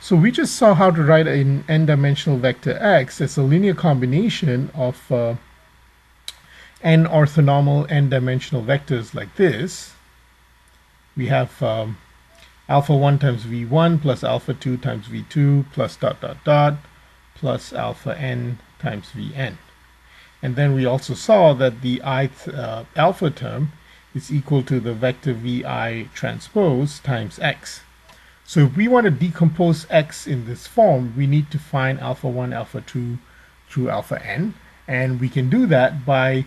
So we just saw how to write an n-dimensional vector x. It's a linear combination of n orthonormal n-dimensional vectors like this. We have alpha 1 times v1 plus alpha 2 times v2 plus dot dot dot plus alpha n times vn. And then we also saw that the ith alpha term is equal to the vector vi transpose times x. So if we want to decompose x in this form, we need to find alpha 1, alpha 2 through alpha n. And we can do that by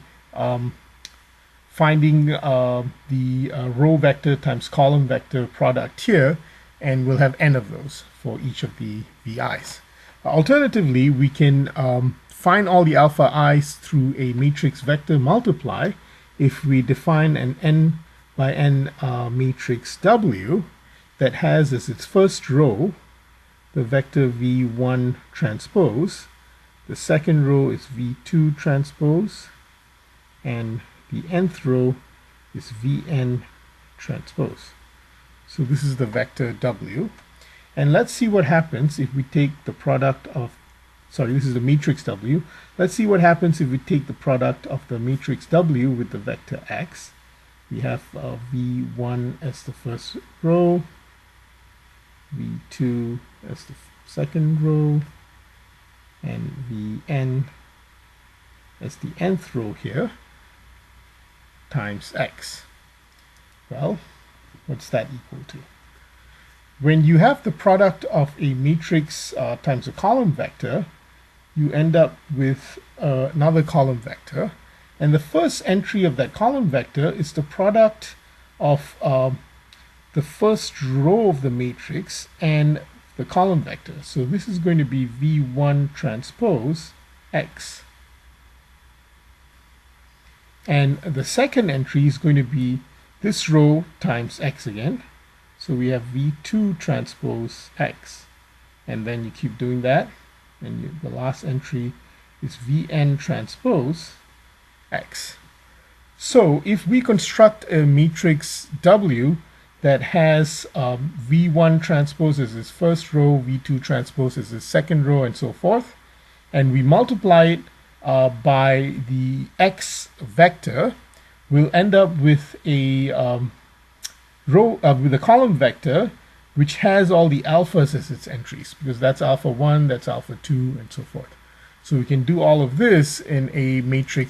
finding the row vector times column vector product here, and we'll have n of those for each of the vi's. Alternatively, we can find all the alpha i's through a matrix vector multiply if we define an n by n matrix W that has as its first row the vector v1 transpose, the second row is v2 transpose, and the nth row is vn transpose. So this is the vector W. And let's see what happens if we take the product of, sorry, this is the matrix W. Let's see what happens if we take the product of the matrix W with the vector x. We have v1 as the first row, v2 as the second row, and vn as the nth row here, times x. Well, what's that equal to? When you have the product of a matrix times a column vector, you end up with another column vector, and the first entry of that column vector is the product of the first row of the matrix and the column vector. So this is going to be v1 transpose x. And the second entry is going to be this row times x again. So we have v2 transpose x. And then you keep doing that, and the last entry is vn transpose x. So if we construct a matrix W that has v1 transpose as its first row, v2 transpose as its second row, and so forth, and we multiply it by the x vector, we'll end up with a with a column vector which has all the alphas as its entries, because that's alpha 1, that's alpha 2, and so forth. So we can do all of this in a matrix